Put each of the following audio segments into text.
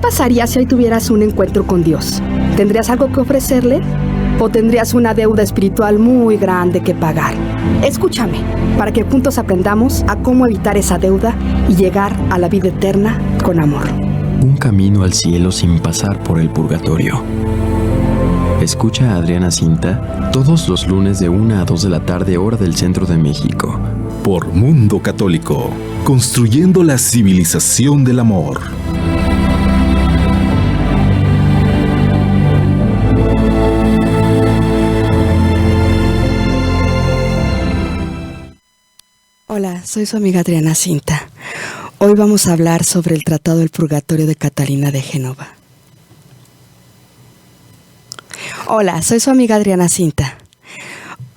pasaría si hoy tuvieras un encuentro con Dios? ¿Tendrías algo que ofrecerle? ¿O tendrías una deuda espiritual muy grande que pagar? Escúchame, para que juntos aprendamos a cómo evitar esa deuda y llegar a la vida eterna con amor. Un camino al cielo sin pasar por el purgatorio. Escucha a Adriana Cinta todos los lunes de 1 a 2 de la tarde, hora del centro de México. Por Mundo Católico, construyendo la civilización del amor. Hola, soy su amiga Adriana Cinta. Hoy vamos a hablar sobre el Tratado del Purgatorio de Catalina de Génova. Hola, soy su amiga Adriana Cinta.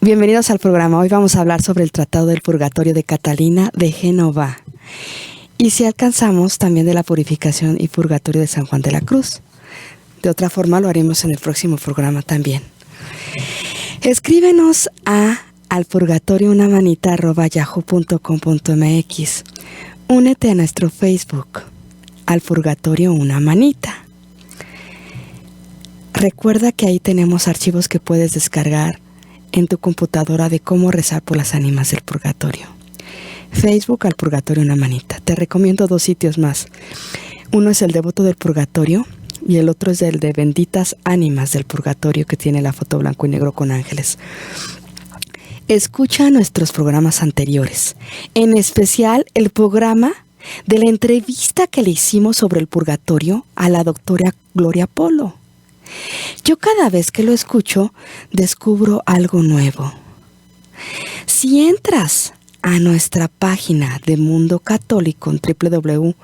Bienvenidos al programa. Hoy vamos a hablar sobre el Tratado del Purgatorio de Catalina de Génova. Y si alcanzamos, también de la purificación y purgatorio de San Juan de la Cruz. De otra forma, lo haremos en el próximo programa también. Escríbenos a alpurgatorioUnamanita@yahoo.com.mx. Únete a nuestro Facebook, Al Purgatorio Una Manita. Recuerda que ahí tenemos archivos que puedes descargar en tu computadora de cómo rezar por las ánimas del purgatorio. Facebook, Al Purgatorio Una Manita. Te recomiendo 2 sitios más. Uno es el Devoto del Purgatorio y el otro es el de Benditas Ánimas del Purgatorio, que tiene la foto blanco y negro con ángeles. Escucha nuestros programas anteriores, en especial el programa de la entrevista que le hicimos sobre el purgatorio a la doctora Gloria Polo. Yo cada vez que lo escucho, descubro algo nuevo. Si entras a nuestra página de Mundo Católico en www.mctn.tv,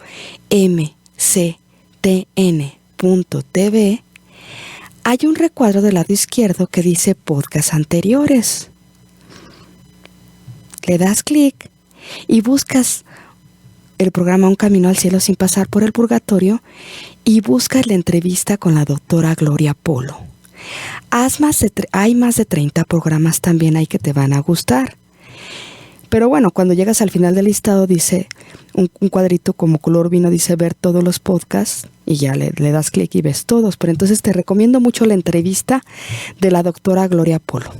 hay un recuadro del lado izquierdo que dice Podcast Anteriores. Le das clic y buscas el programa Un Camino al Cielo sin pasar por el purgatorio y buscas la entrevista con la doctora Gloria Polo. Hay más de 30 programas también ahí que te van a gustar. Pero bueno, cuando llegas al final del listado dice un cuadrito como color vino, dice ver todos los podcasts y ya le das clic y ves todos. Pero entonces te recomiendo mucho la entrevista de la doctora Gloria Polo.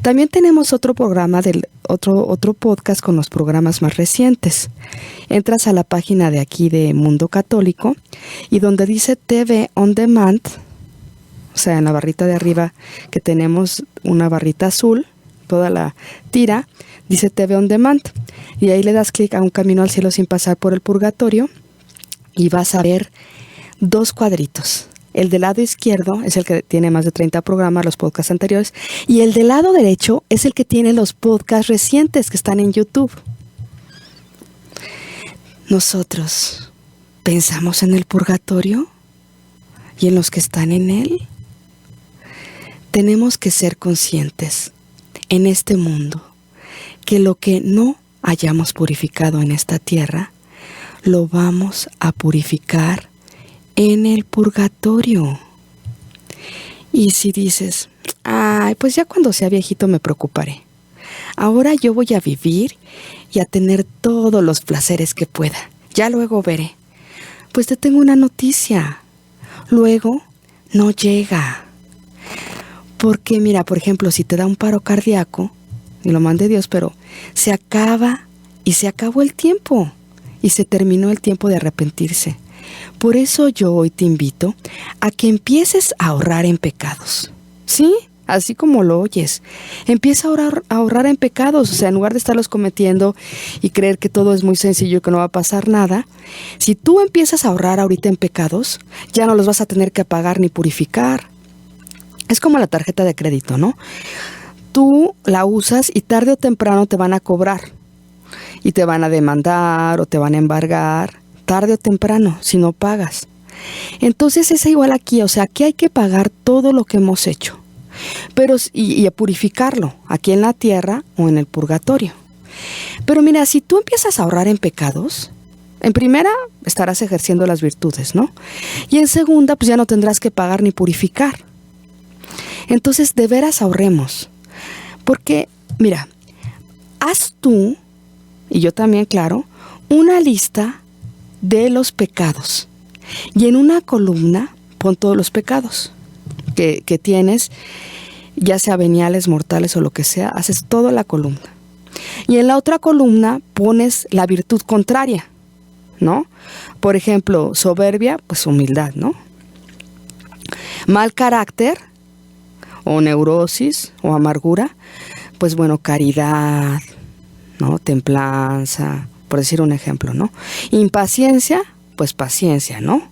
También tenemos otro programa otro podcast con los programas más recientes. Entras a la página de aquí de Mundo Católico y donde dice TV On Demand, o sea, en la barrita de arriba que tenemos una barrita azul, toda la tira, dice TV On Demand. Y ahí le das clic a Un Camino al Cielo sin pasar por el purgatorio y vas a ver 2 cuadritos. El del lado izquierdo es el que tiene más de 30 programas, los podcasts anteriores, y el del lado derecho es el que tiene los podcasts recientes que están en YouTube. ¿Nosotros pensamos en el purgatorio y en los que están en él? Tenemos que ser conscientes en este mundo que lo que no hayamos purificado en esta tierra, lo vamos a purificar en el purgatorio. Y si dices, ay, pues ya cuando sea viejito me preocuparé. Ahora yo voy a vivir y a tener todos los placeres que pueda. Ya luego veré. Pues te tengo una noticia. Luego no llega. Porque mira, por ejemplo, si te da un paro cardíaco, y lo mande Dios, pero se acaba y se acabó el tiempo. Y se terminó el tiempo de arrepentirse. Por eso yo hoy te invito a que empieces a ahorrar en pecados. ¿Sí? Así como lo oyes. Empieza a ahorrar en pecados. O sea, en lugar de estarlos cometiendo y creer que todo es muy sencillo y que no va a pasar nada, si tú empiezas a ahorrar ahorita en pecados, ya no los vas a tener que pagar ni purificar. Es como la tarjeta de crédito, ¿no? Tú la usas y tarde o temprano te van a cobrar. Y te van a demandar o te van a embargar. Tarde o temprano, si no pagas. Entonces es igual aquí, o sea, aquí hay que pagar todo lo que hemos hecho, pero y a purificarlo, aquí en la tierra o en el purgatorio. Pero mira, si tú empiezas a ahorrar en pecados, en primera estarás ejerciendo las virtudes, ¿no? Y en segunda, pues ya no tendrás que pagar ni purificar. Entonces, de veras ahorremos, porque, mira, haz tú, y yo también, claro, una lista de los pecados Y en una columna pon todos los pecados que tienes, ya sea veniales, mortales o lo que sea, haces toda la columna. Y en la otra columna pones la virtud contraria, ¿no? Por ejemplo, soberbia, pues humildad, ¿no? Mal carácter, o neurosis, o amargura, pues bueno, caridad, ¿no? Templanza, por decir un ejemplo, ¿no? Impaciencia, pues paciencia, ¿no?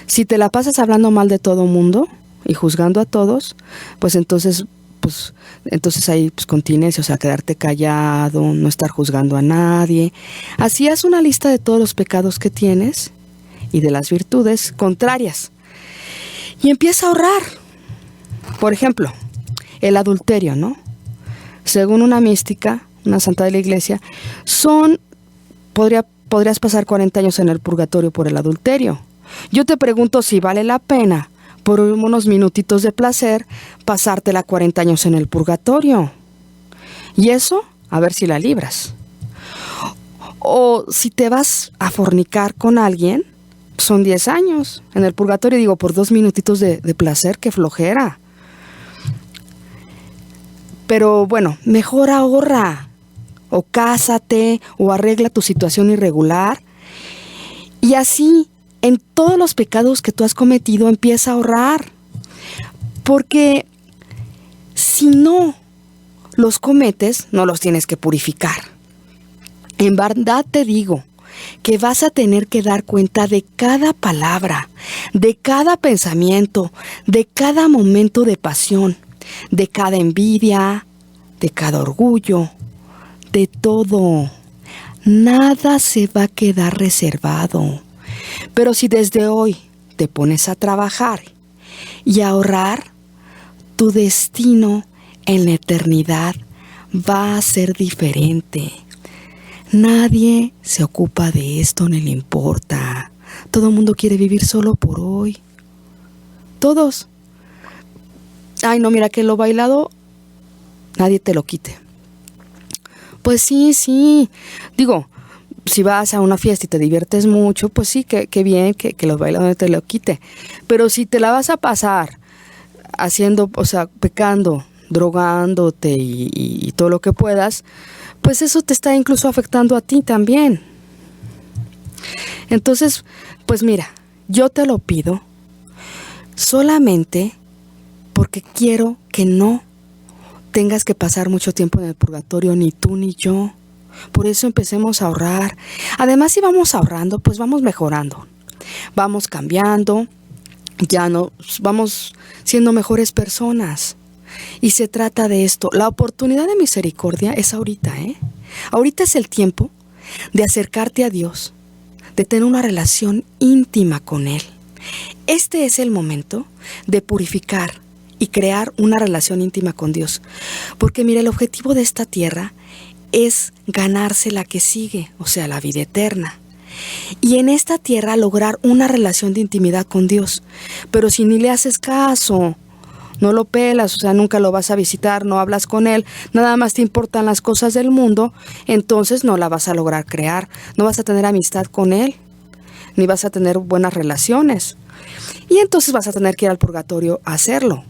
Si te la pasas hablando mal de todo mundo y juzgando a todos, pues entonces ahí pues continencia, o sea, quedarte callado, no estar juzgando a nadie. Así haz una lista de todos los pecados que tienes y de las virtudes contrarias. Y empieza a ahorrar. Por ejemplo, el adulterio, ¿no? Según una mística, una santa de la iglesia, podrías pasar 40 años en el purgatorio por el adulterio. Yo te pregunto si vale la pena, por unos minutitos de placer, pasártela 40 años en el purgatorio. Y eso, a ver si la libras. O si te vas a fornicar con alguien, son 10 años en el purgatorio. Digo, por 2 minutitos de placer, qué flojera. Pero bueno, mejor ahorra. O cásate, o arregla tu situación irregular. Y así, en todos los pecados que tú has cometido, empieza a ahorrar. Porque si no los cometes, no los tienes que purificar. En verdad te digo que vas a tener que dar cuenta de cada palabra, de cada pensamiento, de cada momento de pasión, de cada envidia, de cada orgullo, de todo. Nada se va a quedar reservado. Pero si desde hoy te pones a trabajar y a ahorrar, tu destino en la eternidad va a ser diferente. Nadie se ocupa de esto, ni le importa. Todo el mundo quiere vivir solo por hoy. Todos. Ay, no, mira que lo bailado, nadie te lo quite. Pues sí. Digo, si vas a una fiesta y te diviertes mucho, pues sí, que bien, que los bailados te lo quite. Pero si te la vas a pasar haciendo, o sea, pecando, drogándote y todo lo que puedas, pues eso te está incluso afectando a ti también. Entonces, pues mira, yo te lo pido solamente porque quiero que no tengas que pasar mucho tiempo en el purgatorio, ni tú ni yo. Por eso empecemos a ahorrar. Además, si vamos ahorrando, pues vamos mejorando. Vamos cambiando, ya no vamos siendo mejores personas. Y se trata de esto. La oportunidad de misericordia es ahorita, ¿eh? Ahorita es el tiempo de acercarte a Dios, de tener una relación íntima con Él. Este es el momento de purificar y crear una relación íntima con Dios. Porque mira, el objetivo de esta tierra es ganarse la que sigue, o sea, la vida eterna. Y en esta tierra lograr una relación de intimidad con Dios. Pero si ni le haces caso, no lo pelas, o sea, nunca lo vas a visitar, no hablas con Él, nada más te importan las cosas del mundo, entonces no la vas a lograr crear, no vas a tener amistad con Él, ni vas a tener buenas relaciones. Y entonces vas a tener que ir al purgatorio a hacerlo.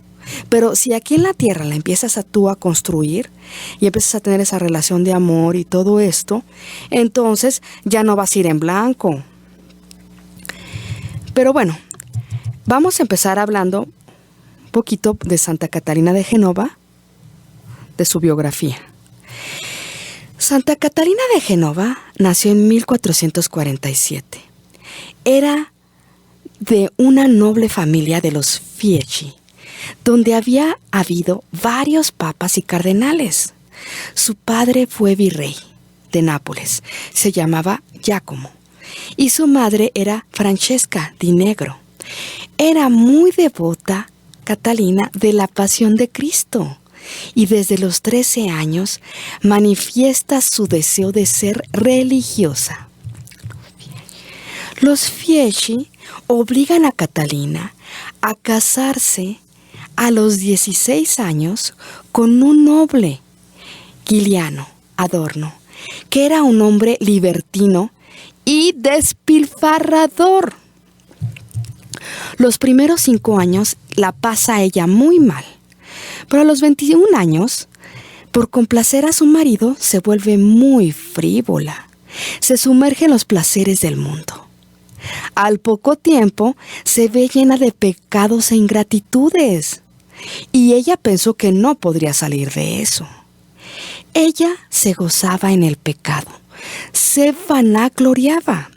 Pero si aquí en la tierra la empiezas tú a construir y empiezas a tener esa relación de amor y todo esto, entonces ya no vas a ir en blanco. Pero bueno, vamos a empezar hablando un poquito de Santa Catalina de Génova, de su biografía. Santa Catalina de Génova nació en 1447. Era de una noble familia de los Fieschi, donde había habido varios papas y cardenales. Su padre fue virrey de Nápoles, se llamaba Giacomo, y su madre era Francesca di Negro. Era muy devota Catalina de la Pasión de Cristo, y desde los 13 años manifiesta su deseo de ser religiosa. Los Fieschi obligan a Catalina a casarse a los 16 años con un noble, Giuliano Adorno, que era un hombre libertino y despilfarrador. Los primeros 5 años la pasa ella muy mal, pero a los 21 años, por complacer a su marido, se vuelve muy frívola. Se sumerge en los placeres del mundo. Al poco tiempo, se ve llena de pecados e ingratitudes, y ella pensó que no podría salir de eso. Ella se gozaba en el pecado, se vanagloriaba.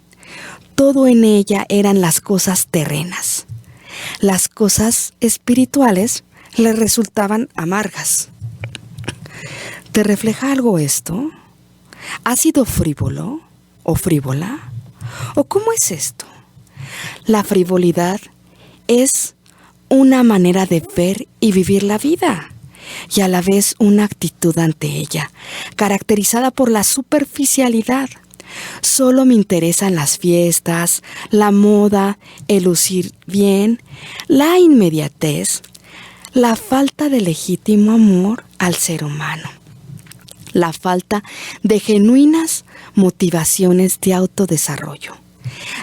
Todo en ella eran las cosas terrenas. Las cosas espirituales le resultaban amargas. ¿Te refleja algo esto? ¿Has sido frívolo o frívola? ¿O cómo es esto? La frivolidad es una manera de ver y vivir la vida, y a la vez una actitud ante ella, caracterizada por la superficialidad. Solo me interesan las fiestas, la moda, el lucir bien, la inmediatez, la falta de legítimo amor al ser humano, la falta de genuinas motivaciones de autodesarrollo,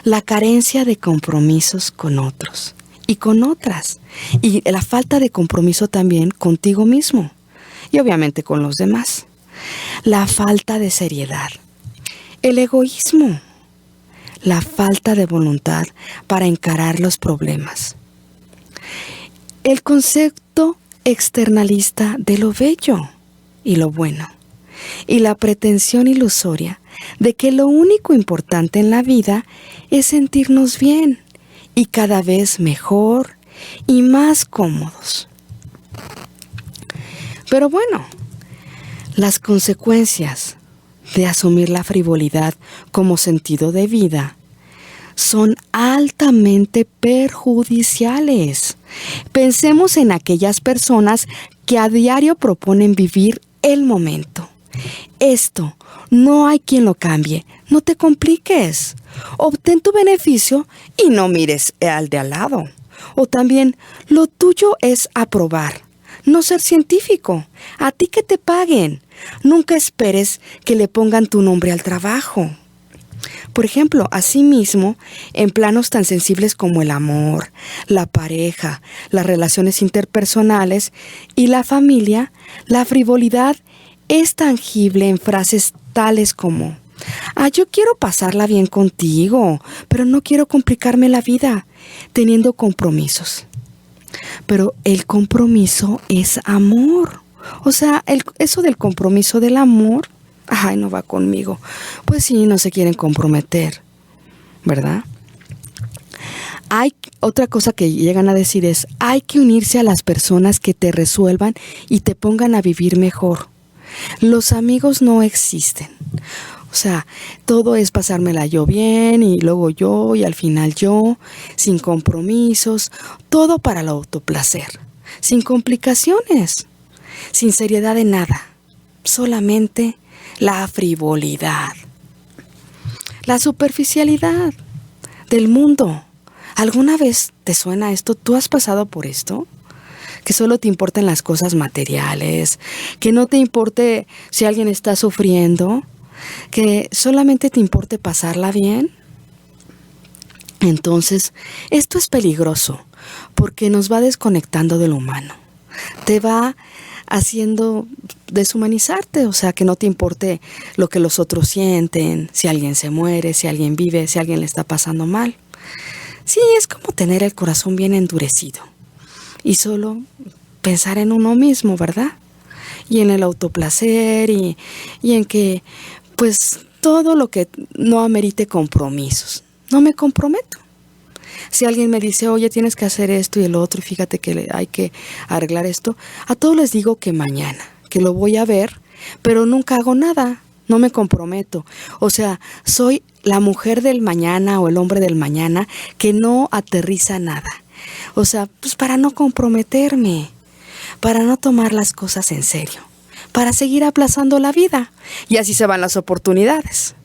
la carencia de compromisos con otros y con otras, y la falta de compromiso también contigo mismo y obviamente con los demás, la falta de seriedad, el egoísmo, la falta de voluntad para encarar los problemas, el concepto externalista de lo bello y lo bueno, y la pretensión ilusoria de que lo único importante en la vida es sentirnos bien y cada vez mejor y más cómodos. Pero bueno, las consecuencias de asumir la frivolidad como sentido de vida son altamente perjudiciales. Pensemos en aquellas personas que a diario proponen vivir el momento. Esto no hay quien lo cambie. No te compliques. Obtén tu beneficio y no mires al de al lado. O también, lo tuyo es aprobar, no ser científico. A ti que te paguen. Nunca esperes que le pongan tu nombre al trabajo. Por ejemplo, asimismo, en planos tan sensibles como el amor, la pareja, las relaciones interpersonales y la familia, la frivolidad es tangible en frases tales como: yo quiero pasarla bien contigo, pero no quiero complicarme la vida teniendo compromisos. Pero el compromiso es amor. O sea, eso del compromiso del amor, no va conmigo. Pues sí, no se quieren comprometer, ¿verdad? Hay otra cosa que llegan a decir es: hay que unirse a las personas que te resuelvan y te pongan a vivir mejor. Los amigos no existen. O sea, todo es pasármela yo bien y luego yo y al final yo, sin compromisos, todo para el autoplacer, sin complicaciones, sin seriedad de nada, solamente la frivolidad, la superficialidad del mundo. ¿Alguna vez te suena esto? ¿Tú has pasado por esto? Que solo te importen las cosas materiales, que no te importe si alguien está sufriendo, que solamente te importe pasarla bien. Entonces, esto es peligroso porque nos va desconectando de lo humano. Te va haciendo deshumanizarte, o sea, que no te importe lo que los otros sienten, si alguien se muere, si alguien vive, si alguien le está pasando mal. Sí, es como tener el corazón bien endurecido y solo pensar en uno mismo, ¿verdad? Y en el autoplacer y en que, pues, todo lo que no amerite compromisos. No me comprometo. Si alguien me dice: oye, tienes que hacer esto y el otro, y fíjate que hay que arreglar esto, a todos les digo que mañana, que lo voy a ver, pero nunca hago nada, no me comprometo. O sea, soy la mujer del mañana o el hombre del mañana que no aterriza nada. O sea, pues para no comprometerme, para no tomar las cosas en serio, para seguir aplazando la vida. Y así se van las oportunidades,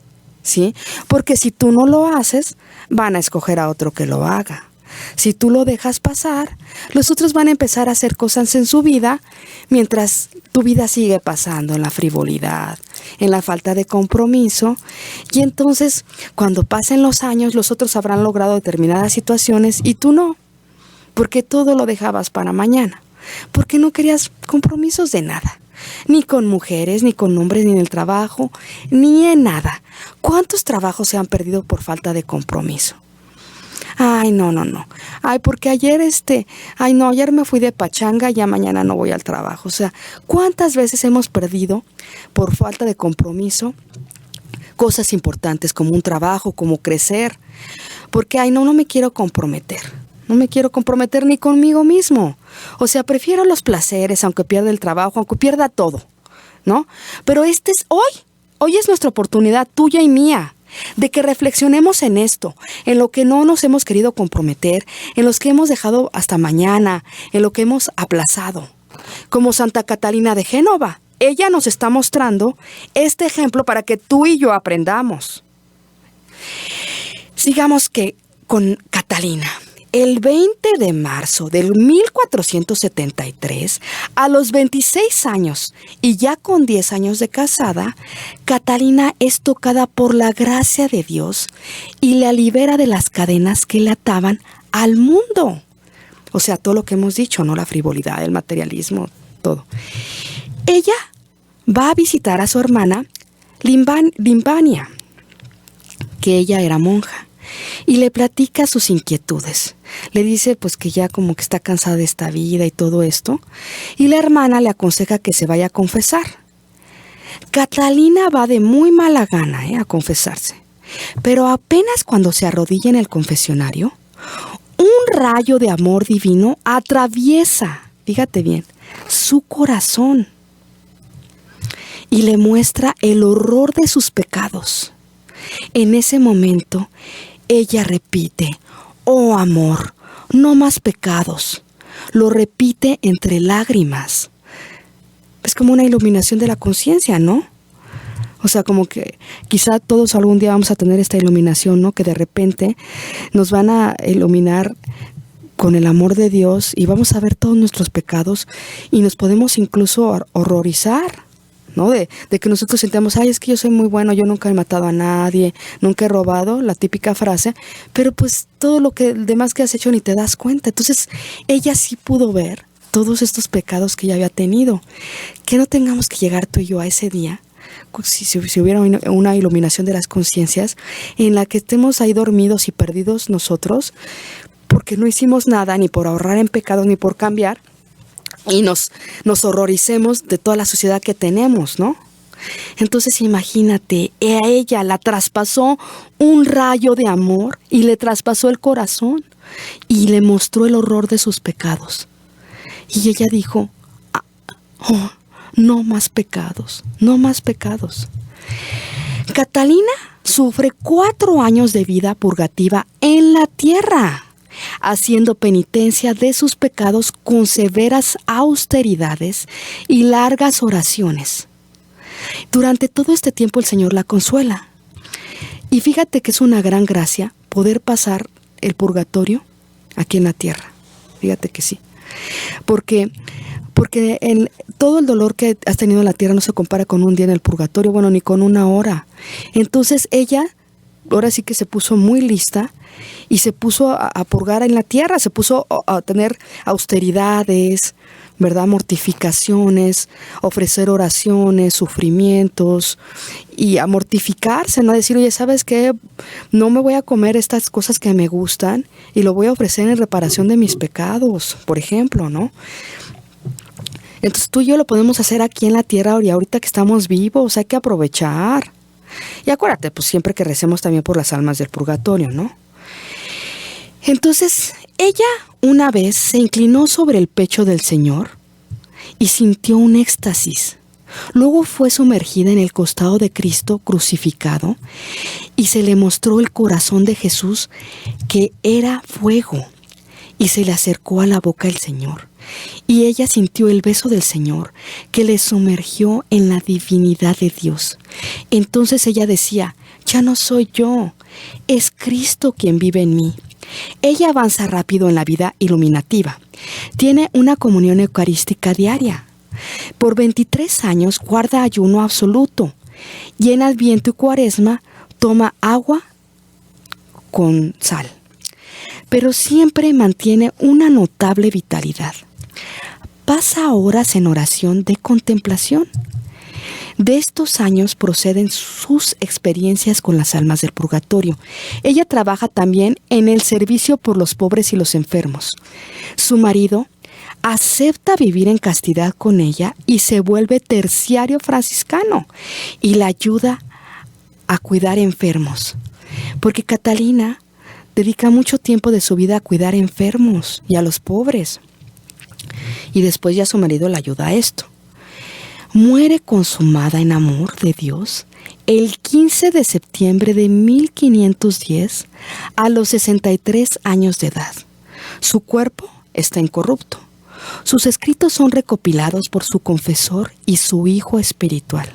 ¿sí? Porque si tú no lo haces, van a escoger a otro que lo haga. Si tú lo dejas pasar, los otros van a empezar a hacer cosas en su vida mientras tu vida sigue pasando en la frivolidad, en la falta de compromiso. Y entonces, cuando pasen los años, los otros habrán logrado determinadas situaciones y tú no. Porque todo lo dejabas para mañana. Porque no querías compromisos de nada. Ni con mujeres, ni con hombres, ni en el trabajo, ni en nada. ¿Cuántos trabajos se han perdido por falta de compromiso? Ay, no. Ay, porque ayer ayer me fui de pachanga y ya mañana no voy al trabajo. O sea, ¿cuántas veces hemos perdido por falta de compromiso cosas importantes como un trabajo, como crecer? Porque, ay, no me quiero comprometer. No me quiero comprometer ni conmigo mismo. O sea, prefiero los placeres, aunque pierda el trabajo, aunque pierda todo, ¿no? Pero hoy es nuestra oportunidad, tuya y mía, de que reflexionemos en esto, en lo que no nos hemos querido comprometer, en los que hemos dejado hasta mañana, en lo que hemos aplazado. Como Santa Catalina de Génova, ella nos está mostrando este ejemplo para que tú y yo aprendamos. Sigamos con Catalina. El 20 de marzo del 1473, a los 26 años y ya con 10 años de casada, Catalina es tocada por la gracia de Dios y la libera de las cadenas que le ataban al mundo. O sea, todo lo que hemos dicho, ¿no? La frivolidad, el materialismo, todo. Ella va a visitar a su hermana Limbania, que ella era monja. Y le platica sus inquietudes. Le dice pues que ya como que está cansada de esta vida y todo esto. Y la hermana le aconseja que se vaya a confesar. Catalina va de muy mala gana a confesarse. Pero apenas cuando se arrodilla en el confesionario, un rayo de amor divino atraviesa, fíjate bien, su corazón. Y le muestra el horror de sus pecados. En ese momento, ella repite, oh amor, no más pecados. Lo repite entre lágrimas. Es como una iluminación de la conciencia, ¿no? O sea, como que quizá todos algún día vamos a tener esta iluminación, ¿no? Que de repente nos van a iluminar con el amor de Dios y vamos a ver todos nuestros pecados y nos podemos incluso horrorizar, ¿no? De que nosotros sentamos, ay, es que yo soy muy bueno, yo nunca he matado a nadie, nunca he robado, la típica frase, pero pues todo lo demás que has hecho ni te das cuenta. Entonces, ella sí pudo ver todos estos pecados que ella había tenido. Que no tengamos que llegar tú y yo a ese día, si hubiera una iluminación de las conciencias, en la que estemos ahí dormidos y perdidos nosotros, porque no hicimos nada, ni por ahorrar en pecados, ni por cambiar, y nos horroricemos de toda la sociedad que tenemos, ¿no? Entonces imagínate, a ella la traspasó un rayo de amor y le traspasó el corazón y le mostró el horror de sus pecados. Y ella dijo, oh, no más pecados, no más pecados. Catalina sufre 4 años de vida purgativa en la tierra, haciendo penitencia de sus pecados con severas austeridades y largas oraciones. Durante todo este tiempo el Señor la consuela. Y fíjate que es una gran gracia poder pasar el purgatorio aquí en la tierra. Fíjate que sí. Porque todo el dolor que has tenido en la tierra no se compara con un día en el purgatorio, bueno, ni con una hora. Entonces ella, ahora sí que se puso muy lista y se puso a purgar en la tierra, se puso a tener austeridades, ¿verdad? Mortificaciones, ofrecer oraciones, sufrimientos y a mortificarse, ¿no? Decir, oye, ¿sabes qué? No me voy a comer estas cosas que me gustan y lo voy a ofrecer en reparación de mis pecados, por ejemplo, ¿no? Entonces tú y yo lo podemos hacer aquí en la tierra y ahorita que estamos vivos, hay que aprovechar. Y acuérdate, pues siempre que recemos también por las almas del purgatorio, ¿no? Entonces, ella una vez se inclinó sobre el pecho del Señor y sintió un éxtasis. Luego fue sumergida en el costado de Cristo crucificado y se le mostró el corazón de Jesús que era fuego y se le acercó a la boca el Señor. Y ella sintió el beso del Señor que le sumergió en la divinidad de Dios. Entonces ella decía, ya no soy yo, es Cristo quien vive en mí. Ella avanza rápido en la vida iluminativa. Tiene una comunión eucarística diaria. Por 23 años guarda ayuno absoluto y en Adviento y Cuaresma toma agua con sal, pero siempre mantiene una notable vitalidad. Pasa horas en oración de contemplación. De estos años proceden sus experiencias con las almas del purgatorio. Ella trabaja también en el servicio por los pobres y los enfermos. Su marido acepta vivir en castidad con ella y se vuelve terciario franciscano y la ayuda a cuidar enfermos. Porque Catalina dedica mucho tiempo de su vida a cuidar enfermos y a los pobres. Y después ya su marido la ayuda a esto. Muere consumada en amor de Dios el 15 de septiembre de 1510 a los 63 años de edad. Su cuerpo está incorrupto. Sus escritos son recopilados por su confesor y su hijo espiritual.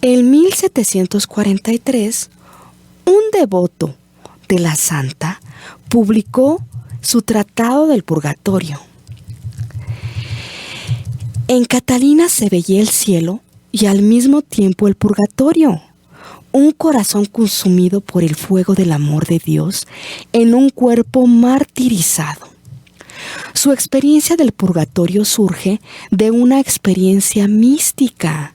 En 1743, un devoto de la santa publicó su Tratado del Purgatorio. En Catalina se veía el cielo y al mismo tiempo el purgatorio, un corazón consumido por el fuego del amor de Dios en un cuerpo martirizado. Su experiencia del purgatorio surge de una experiencia mística.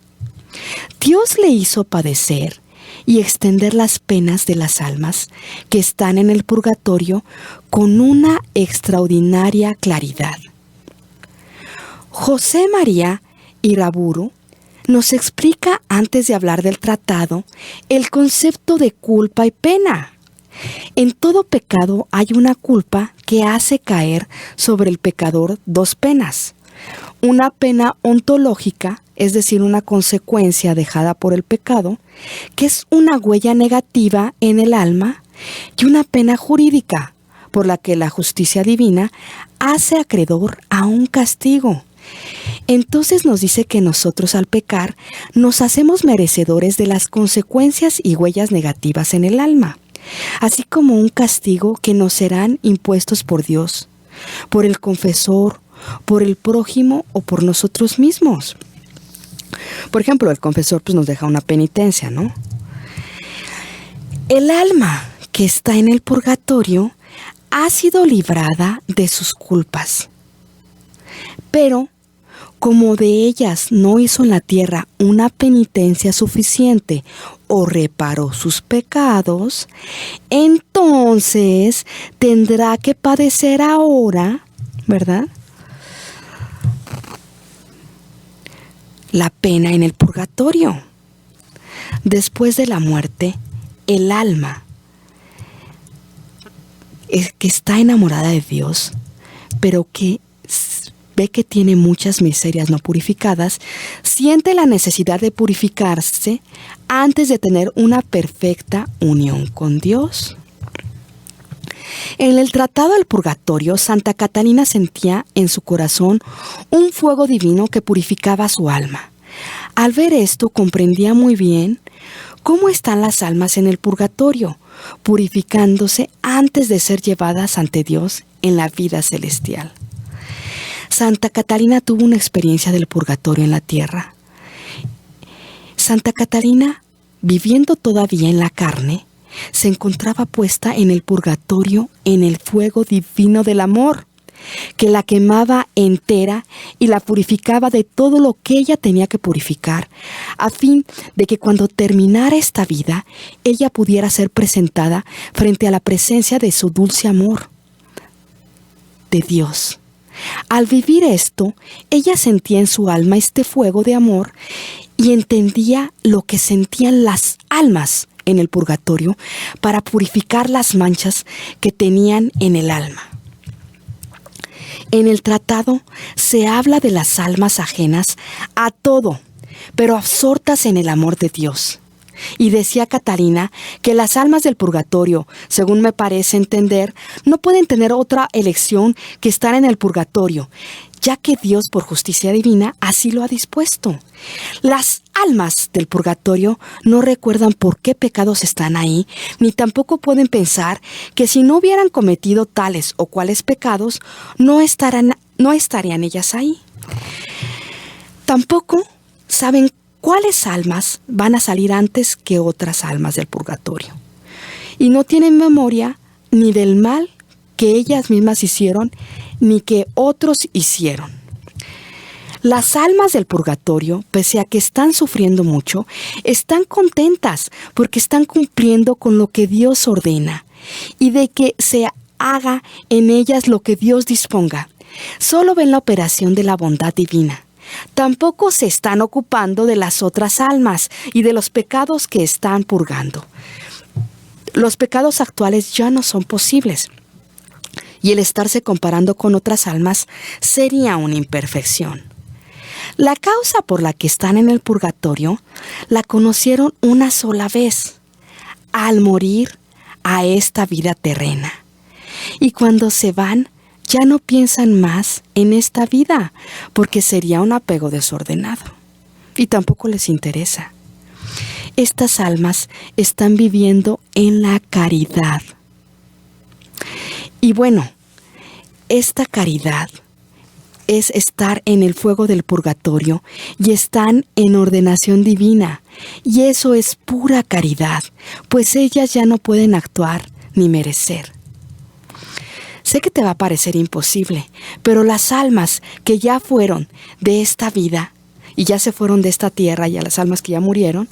Dios le hizo padecer y extender las penas de las almas que están en el purgatorio con una extraordinaria claridad. José María Iraburu nos explica, antes de hablar del tratado, el concepto de culpa y pena. En todo pecado hay una culpa que hace caer sobre el pecador dos penas. Una pena ontológica, es decir, una consecuencia dejada por el pecado, que es una huella negativa en el alma, y una pena jurídica, por la que la justicia divina hace acreedor a un castigo. Entonces nos dice que nosotros al pecar nos hacemos merecedores de las consecuencias y huellas negativas en el alma, así como un castigo que nos serán impuestos por Dios, por el confesor, por el prójimo o por nosotros mismos. Por ejemplo, el confesor nos deja una penitencia, ¿no? El alma que está en el purgatorio ha sido librada de sus culpas, pero como de ellas no hizo en la tierra una penitencia suficiente o reparó sus pecados, entonces tendrá que padecer ahora, ¿verdad?, la pena en el purgatorio. Después de la muerte, el alma que está enamorada de Dios, pero que ve que tiene muchas miserias no purificadas, siente la necesidad de purificarse antes de tener una perfecta unión con Dios. En el Tratado del Purgatorio, Santa Catalina sentía en su corazón un fuego divino que purificaba su alma. Al ver esto, comprendía muy bien cómo están las almas en el purgatorio, purificándose antes de ser llevadas ante Dios en la vida celestial. Santa Catalina tuvo una experiencia del purgatorio en la tierra. Santa Catalina, viviendo todavía en la carne, se encontraba puesta en el purgatorio en el fuego divino del amor, que la quemaba entera y la purificaba de todo lo que ella tenía que purificar, a fin de que cuando terminara esta vida, ella pudiera ser presentada frente a la presencia de su dulce amor de Dios. Al vivir esto, ella sentía en su alma este fuego de amor y entendía lo que sentían las almas en el purgatorio para purificar las manchas que tenían en el alma. En el tratado se habla de las almas ajenas a todo, pero absortas en el amor de Dios. Y decía Catalina que las almas del purgatorio, según me parece entender, no pueden tener otra elección que estar en el purgatorio, ya que Dios, por justicia divina, así lo ha dispuesto. Las almas del purgatorio no recuerdan por qué pecados están ahí, ni tampoco pueden pensar que si no hubieran cometido tales o cuales pecados, no estarían ellas ahí. Tampoco saben ¿cuáles almas van a salir antes que otras almas del purgatorio? Y no tienen memoria ni del mal que ellas mismas hicieron, ni que otros hicieron. Las almas del purgatorio, pese a que están sufriendo mucho, están contentas porque están cumpliendo con lo que Dios ordena y de que se haga en ellas lo que Dios disponga. Solo ven la operación de la bondad divina. Tampoco se están ocupando de las otras almas y de los pecados que están purgando. Los pecados actuales ya no son posibles. Y el estarse comparando con otras almas sería una imperfección. La causa por la que están en el purgatorio la conocieron una sola vez, al morir a esta vida terrena. Y cuando se van, ya no piensan más en esta vida, porque sería un apego desordenado. Y tampoco les interesa. Estas almas están viviendo en la caridad. Y bueno, esta caridad es estar en el fuego del purgatorio y están en ordenación divina. Y eso es pura caridad, pues ellas ya no pueden actuar ni merecer. Sé que te va a parecer imposible, pero las almas que ya fueron de esta vida y ya se fueron de esta tierra, y a las almas que ya murieron,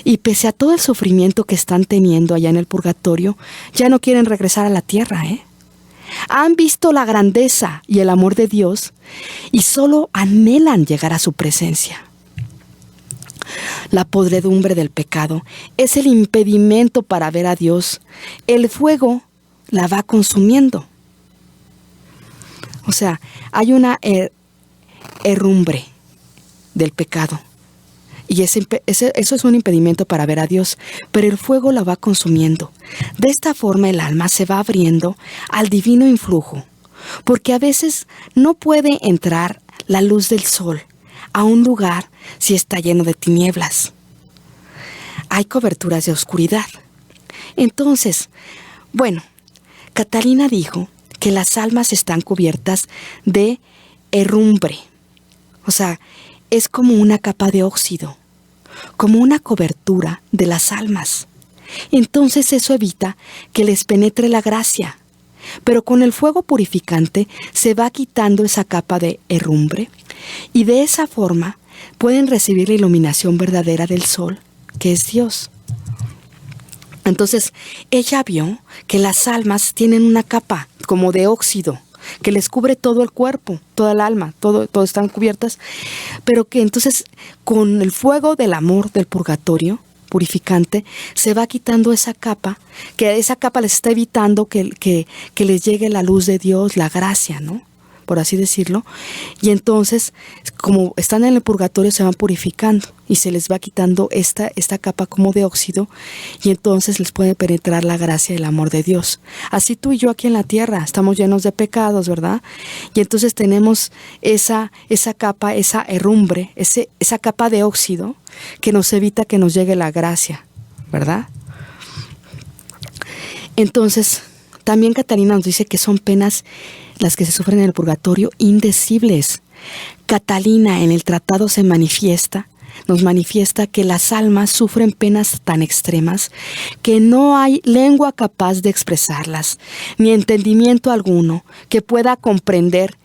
y pese a todo el sufrimiento que están teniendo allá en el purgatorio, ya no quieren regresar a la tierra, Han visto la grandeza y el amor de Dios y solo anhelan llegar a su presencia. La podredumbre del pecado es el impedimento para ver a Dios. El fuego la va consumiendo. O sea, hay una herrumbre del pecado. Y eso es un impedimento para ver a Dios, pero el fuego la va consumiendo. De esta forma el alma se va abriendo al divino influjo, porque a veces no puede entrar la luz del sol a un lugar si está lleno de tinieblas. Hay coberturas de oscuridad. Entonces, bueno, Catalina dijo que las almas están cubiertas de herrumbre. O sea, es como una capa de óxido, como una cobertura de las almas. Entonces eso evita que les penetre la gracia. Pero con el fuego purificante se va quitando esa capa de herrumbre y de esa forma pueden recibir la iluminación verdadera del sol, que es Dios. Entonces ella vio que las almas tienen una capa como de óxido que les cubre todo el cuerpo, toda el alma, todo están cubiertas, pero que entonces con el fuego del amor del purgatorio purificante se va quitando esa capa, que esa capa les está evitando que les llegue la luz de Dios, la gracia, ¿no? Por así decirlo. Y entonces, como están en el purgatorio, se van purificando y se les va quitando esta capa como de óxido, y entonces les puede penetrar la gracia y el amor de Dios. Así tú y yo aquí en la tierra estamos llenos de pecados, ¿verdad? Y entonces tenemos esa capa, esa herrumbre, esa capa de óxido que nos evita que nos llegue la gracia, ¿verdad? Entonces, también Catalina nos dice que son penas las que se sufren en el purgatorio indecibles. Catalina en el tratado nos manifiesta que las almas sufren penas tan extremas que no hay lengua capaz de expresarlas, ni entendimiento alguno que pueda comprender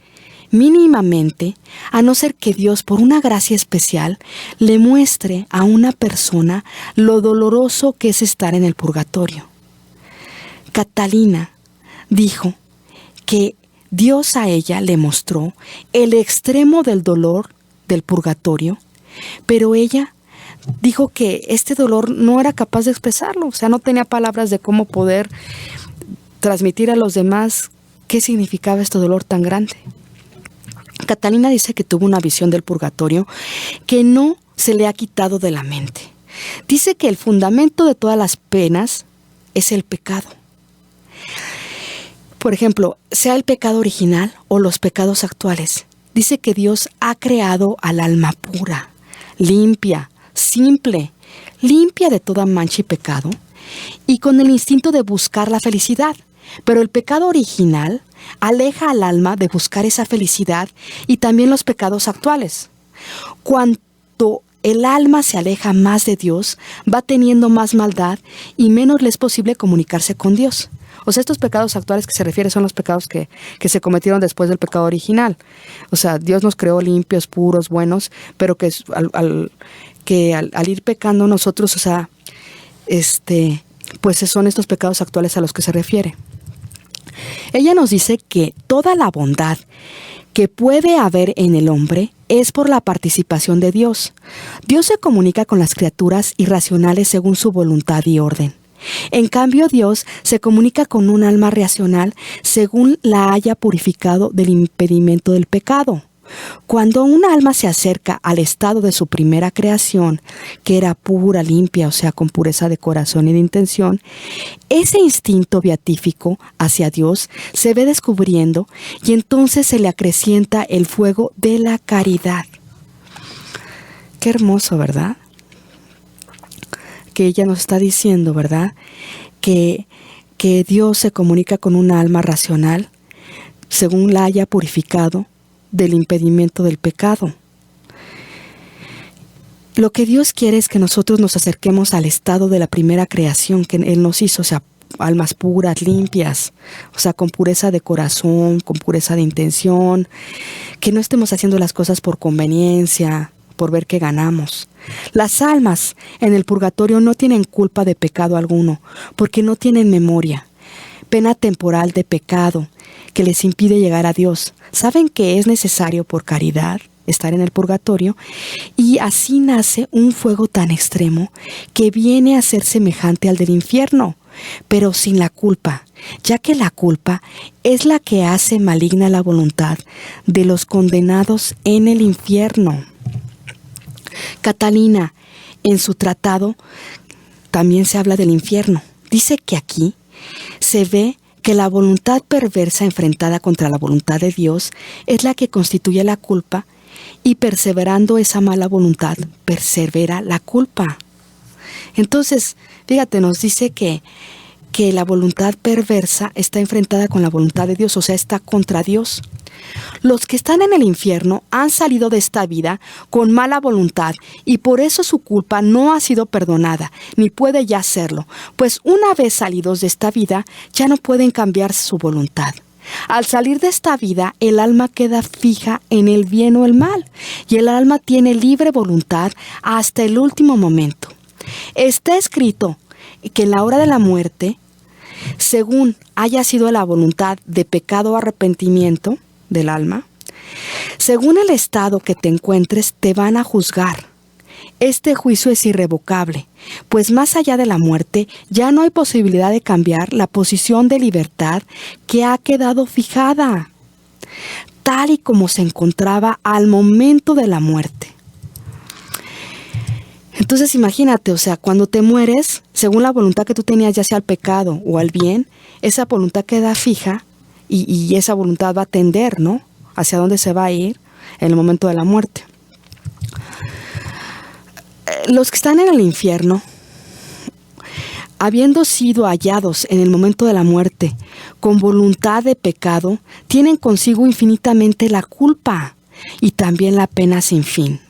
mínimamente, a no ser que Dios, por una gracia especial, le muestre a una persona lo doloroso que es estar en el purgatorio. Catalina dijo que Dios a ella le mostró el extremo del dolor del purgatorio, pero ella dijo que este dolor no era capaz de expresarlo, o sea, no tenía palabras de cómo poder transmitir a los demás qué significaba este dolor tan grande. Catalina dice que tuvo una visión del purgatorio que no se le ha quitado de la mente. Dice que el fundamento de todas las penas es el pecado. Por ejemplo, sea el pecado original o los pecados actuales, dice que Dios ha creado al alma pura, limpia, simple, limpia de toda mancha y pecado, y con el instinto de buscar la felicidad. Pero el pecado original aleja al alma de buscar esa felicidad y también los pecados actuales. Cuanto el alma se aleja más de Dios, va teniendo más maldad y menos le es posible comunicarse con Dios. O sea, estos pecados actuales que se refiere son los pecados que se cometieron después del pecado original. O sea, Dios nos creó limpios, puros, buenos, pero que al ir pecando nosotros, o sea, pues son estos pecados actuales a los que se refiere. Ella nos dice que toda la bondad que puede haber en el hombre es por la participación de Dios. Dios se comunica con las criaturas irracionales según su voluntad y orden. En cambio, Dios se comunica con un alma racional según la haya purificado del impedimento del pecado. Cuando un alma se acerca al estado de su primera creación, que era pura, limpia, o sea, con pureza de corazón y de intención, ese instinto beatífico hacia Dios se ve descubriendo y entonces se le acrecienta el fuego de la caridad. Qué hermoso, ¿verdad? Que ella nos está diciendo, ¿verdad? Que Dios se comunica con una alma racional según la haya purificado del impedimento del pecado. Lo que Dios quiere es que nosotros nos acerquemos al estado de la primera creación que Él nos hizo, o sea, almas puras, limpias, o sea, con pureza de corazón, con pureza de intención, que no estemos haciendo las cosas por conveniencia, por ver que ganamos. Las almas en el purgatorio no tienen culpa de pecado alguno, porque no tienen memoria, pena temporal de pecado que les impide llegar a Dios. Saben que es necesario por caridad estar en el purgatorio y así nace un fuego tan extremo que viene a ser semejante al del infierno, pero sin la culpa, ya que la culpa es la que hace maligna la voluntad de los condenados en el infierno. Catalina, en su tratado, también se habla del infierno. Dice que aquí se ve que la voluntad perversa enfrentada contra la voluntad de Dios es la que constituye la culpa y perseverando esa mala voluntad, persevera la culpa. Entonces, fíjate, nos dice que la voluntad perversa está enfrentada con la voluntad de Dios, o sea, está contra Dios. Los que están en el infierno han salido de esta vida con mala voluntad y por eso su culpa no ha sido perdonada, ni puede ya serlo, pues una vez salidos de esta vida ya no pueden cambiar su voluntad. Al salir de esta vida, el alma queda fija en el bien o el mal, y el alma tiene libre voluntad hasta el último momento. Está escrito que en la hora de la muerte, según haya sido la voluntad de pecado o arrepentimiento del alma, según el estado que te encuentres, te van a juzgar. Este juicio es irrevocable, pues más allá de la muerte ya no hay posibilidad de cambiar la posición de libertad que ha quedado fijada, tal y como se encontraba al momento de la muerte. Entonces imagínate, o sea, cuando te mueres, según la voluntad que tú tenías, ya sea al pecado o al bien, esa voluntad queda fija y esa voluntad va a tender, ¿no?, hacia dónde se va a ir en el momento de la muerte. Los que están en el infierno, habiendo sido hallados en el momento de la muerte con voluntad de pecado, tienen consigo infinitamente la culpa y también la pena sin fin.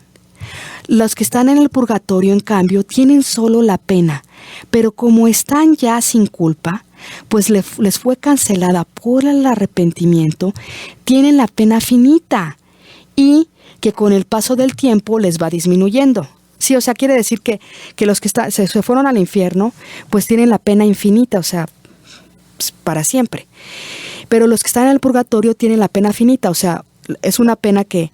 Los que están en el purgatorio, en cambio, tienen solo la pena, pero como están ya sin culpa, pues les fue cancelada por el arrepentimiento, tienen la pena finita y que con el paso del tiempo les va disminuyendo. Sí, o sea, quiere decir que los que se fueron al infierno, pues tienen la pena infinita, o sea, para siempre. Pero los que están en el purgatorio tienen la pena finita, o sea, es una pena que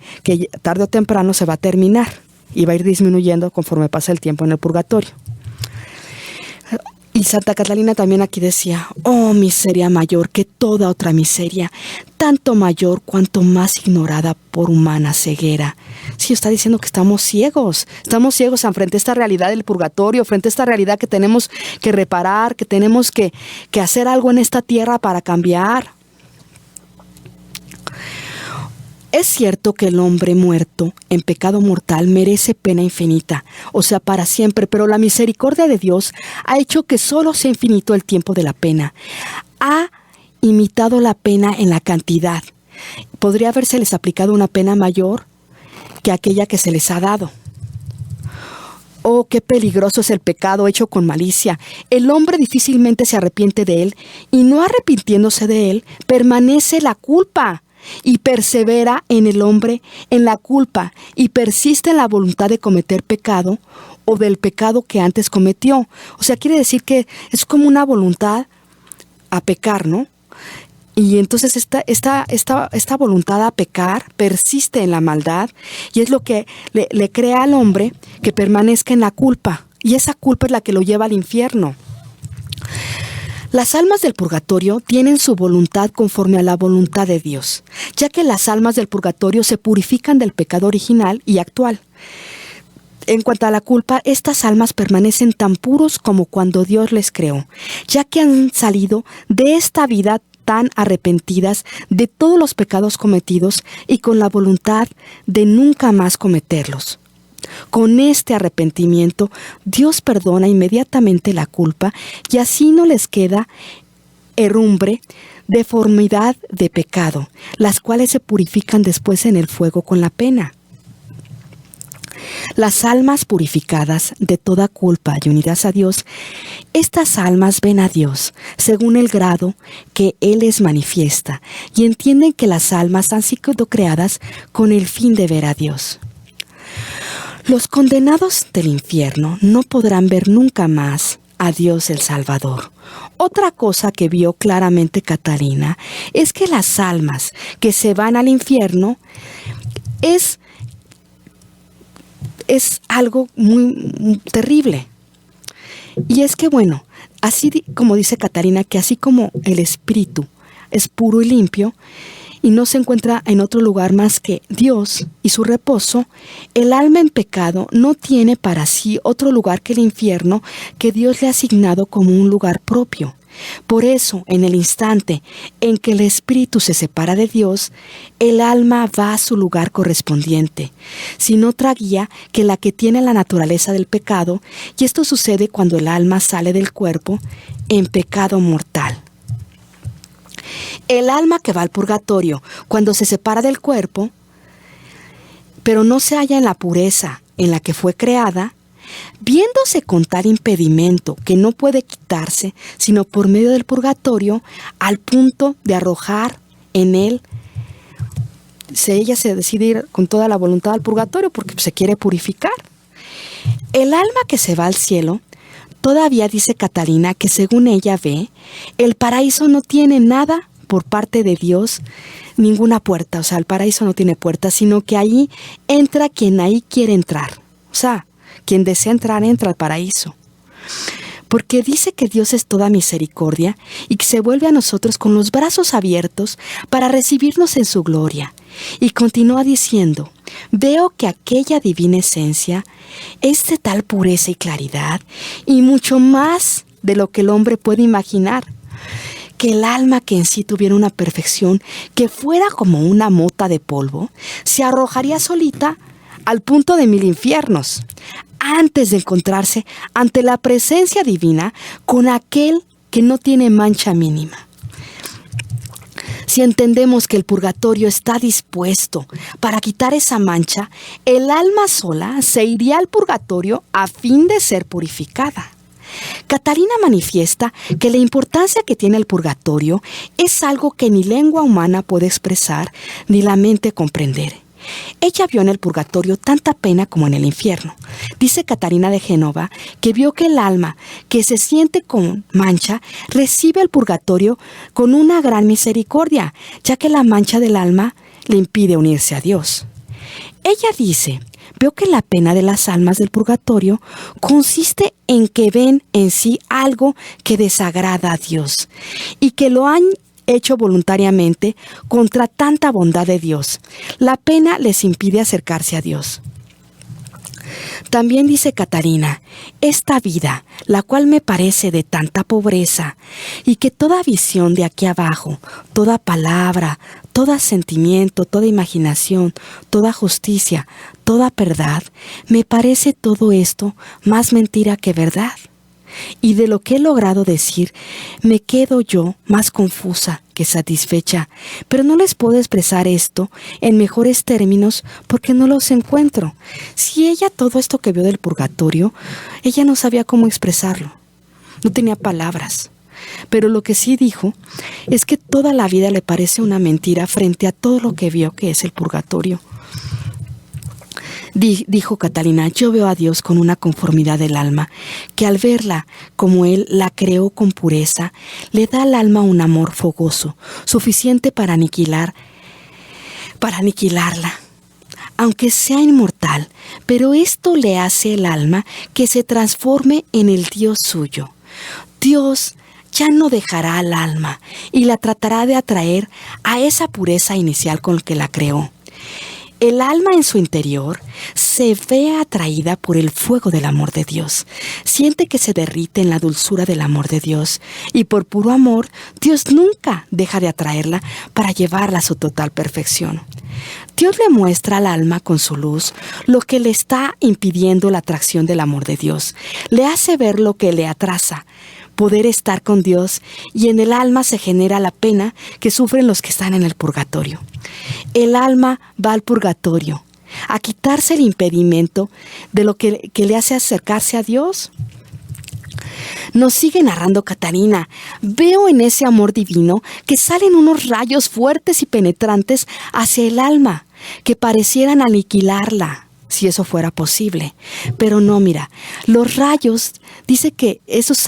tarde o temprano se va a terminar y va a ir disminuyendo conforme pasa el tiempo en el purgatorio. Y Santa Catalina también aquí decía: oh, miseria mayor que toda otra miseria, tanto mayor cuanto más ignorada por humana ceguera. Sí, está diciendo que estamos ciegos frente a esta realidad del purgatorio, frente a esta realidad que tenemos que reparar, que tenemos que hacer algo en esta tierra para cambiar. Es cierto que el hombre muerto en pecado mortal merece pena infinita, o sea, para siempre, pero la misericordia de Dios ha hecho que solo sea infinito el tiempo de la pena. Ha imitado la pena en la cantidad. Podría habérseles aplicado una pena mayor que aquella que se les ha dado. Oh, qué peligroso es el pecado hecho con malicia. El hombre difícilmente se arrepiente de él, y no arrepintiéndose de él, permanece la culpa. Y persevera en el hombre en la culpa, y persiste en la voluntad de cometer pecado, o del pecado que antes cometió. O sea, quiere decir que es como una voluntad a pecar, ¿no? Y entonces esta voluntad a pecar persiste en la maldad, y es lo que le crea al hombre que permanezca en la culpa, y esa culpa es la que lo lleva al infierno. Las almas del purgatorio tienen su voluntad conforme a la voluntad de Dios, ya que las almas del purgatorio se purifican del pecado original y actual. En cuanto a la culpa, estas almas permanecen tan puros como cuando Dios les creó, ya que han salido de esta vida tan arrepentidas de todos los pecados cometidos y con la voluntad de nunca más cometerlos. Con este arrepentimiento, Dios perdona inmediatamente la culpa, y así no les queda herrumbre, deformidad de pecado, las cuales se purifican después en el fuego con la pena. Las almas purificadas de toda culpa y unidas a Dios, estas almas ven a Dios según el grado que Él les manifiesta, y entienden que las almas han sido creadas con el fin de ver a Dios. Los condenados del infierno no podrán ver nunca más a Dios el Salvador. Otra cosa que vio claramente Catalina es que las almas que se van al infierno es algo muy terrible. Y es que, bueno, así como dice Catalina, que así como el espíritu es puro y limpio, y no se encuentra en otro lugar más que Dios y su reposo, el alma en pecado no tiene para sí otro lugar que el infierno, que Dios le ha asignado como un lugar propio. Por eso, en el instante en que el espíritu se separa de Dios, el alma va a su lugar correspondiente, sin otra guía que la que tiene la naturaleza del pecado, y esto sucede cuando el alma sale del cuerpo en pecado mortal. El alma que va al purgatorio cuando se separa del cuerpo, pero no se halla en la pureza en la que fue creada, viéndose con tal impedimento que no puede quitarse sino por medio del purgatorio, al punto de arrojar en él, ella se decide ir con toda la voluntad al purgatorio porque se quiere purificar. El alma que se va al cielo, todavía dice Catalina que según ella ve, el paraíso no tiene nada por parte de Dios, ninguna puerta. O sea, el paraíso no tiene puerta, sino que ahí entra quien ahí quiere entrar. O sea, quien desea entrar, entra al paraíso. Porque dice que Dios es toda misericordia y que se vuelve a nosotros con los brazos abiertos para recibirnos en su gloria. Y continúa diciendo: veo que aquella divina esencia es de tal pureza y claridad, y mucho más de lo que el hombre puede imaginar, que el alma que en sí tuviera una perfección que fuera como una mota de polvo, se arrojaría solita al punto de 1000 infiernos, antes de encontrarse ante la presencia divina con aquel que no tiene mancha mínima. Si entendemos que el purgatorio está dispuesto para quitar esa mancha, el alma sola se iría al purgatorio a fin de ser purificada. Catalina manifiesta que la importancia que tiene el purgatorio es algo que ni lengua humana puede expresar ni la mente comprender. Ella vio en el purgatorio tanta pena como en el infierno. Dice Catalina de Génova que vio que el alma que se siente con mancha recibe el purgatorio con una gran misericordia, ya que la mancha del alma le impide unirse a Dios. Ella dice: veo que la pena de las almas del purgatorio consiste en que ven en sí algo que desagrada a Dios y que lo han hecho voluntariamente contra tanta bondad de Dios. La pena les impide acercarse a Dios. También dice Catalina: esta vida, la cual me parece de tanta pobreza, y que toda visión de aquí abajo, toda palabra, todo sentimiento, toda imaginación, toda justicia, toda verdad, me parece todo esto más mentira que verdad. y de lo que he logrado decir, me quedo yo más confusa que satisfecha, pero no les puedo expresar esto en mejores términos porque no los encuentro. Si ella todo esto que vio del purgatorio, ella no sabía cómo expresarlo, no tenía palabras. Pero lo que sí dijo es que toda la vida le parece una mentira frente a todo lo que vio que es el purgatorio. Dijo Catalina, yo veo a Dios con una conformidad del alma, que al verla como Él la creó con pureza, le da al alma un amor fogoso, suficiente para aniquilarla, aunque sea inmortal, pero esto le hace el alma que se transforme en el Dios suyo. Dios ya no dejará al alma y la tratará de atraer a esa pureza inicial con que la creó. El alma en su interior se ve atraída por el fuego del amor de Dios. Siente que se derrite en la dulzura del amor de Dios. Y por puro amor, Dios nunca deja de atraerla para llevarla a su total perfección. Dios le muestra al alma con su luz lo que le está impidiendo la atracción del amor de Dios. Le hace ver lo que le atrasa, poder estar con Dios, y en el alma se genera la pena que sufren los que están en el purgatorio. El alma va al purgatorio a quitarse el impedimento de lo que le hace acercarse a Dios. Nos sigue narrando Catalina. Veo en ese amor divino que salen unos rayos fuertes y penetrantes hacia el alma, que parecieran aniquilarla, si eso fuera posible. Pero no, mira, los rayos, dice que esos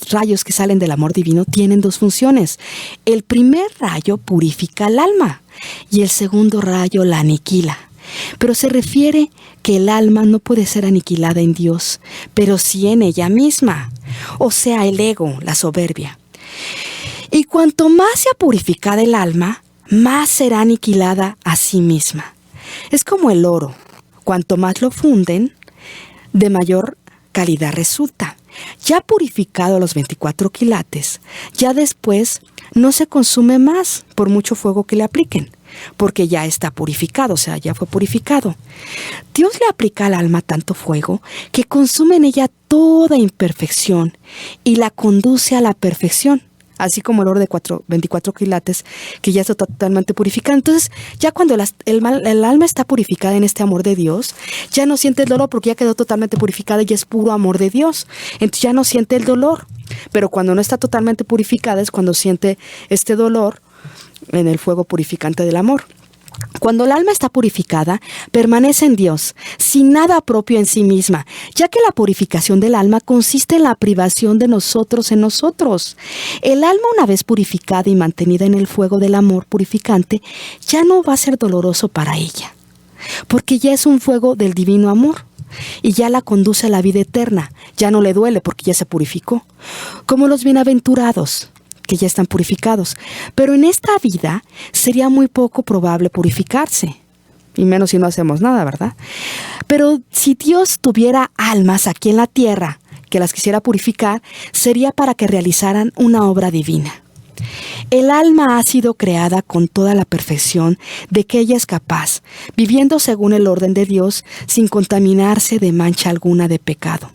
rayos que salen del amor divino tienen dos funciones. El primer rayo purifica al alma y el segundo rayo la aniquila. Pero se refiere que el alma no puede ser aniquilada en Dios, pero sí en ella misma, o sea, el ego, la soberbia. Y cuanto más sea purificada el alma, más será aniquilada a sí misma. Es como el oro. Cuanto más lo funden, de mayor calidad resulta. Ya purificado los 24 quilates, ya después no se consume más por mucho fuego que le apliquen, porque ya está purificado, o sea, ya fue purificado. Dios le aplica al alma tanto fuego que consume en ella toda imperfección y la conduce a la perfección, así como el oro de 24 quilates, que ya está totalmente purificado. Entonces, ya cuando el alma está purificada en este amor de Dios, ya no siente el dolor porque ya quedó totalmente purificada y es puro amor de Dios. Entonces ya no siente el dolor. Pero cuando no está totalmente purificada es cuando siente este dolor en el fuego purificante del amor. Cuando el alma está purificada, permanece en Dios, sin nada propio en sí misma, ya que la purificación del alma consiste en la privación de nosotros en nosotros. El alma, una vez purificada y mantenida en el fuego del amor purificante, ya no va a ser doloroso para ella, porque ya es un fuego del divino amor. Y ya la conduce a la vida eterna, ya no le duele porque ya se purificó, como los bienaventurados, que ya están purificados. Pero en esta vida sería muy poco probable purificarse, y menos si no hacemos nada, ¿verdad? Pero si Dios tuviera almas aquí en la tierra que las quisiera purificar, sería para que realizaran una obra divina. El alma ha sido creada con toda la perfección de que ella es capaz, viviendo según el orden de Dios, sin contaminarse de mancha alguna de pecado.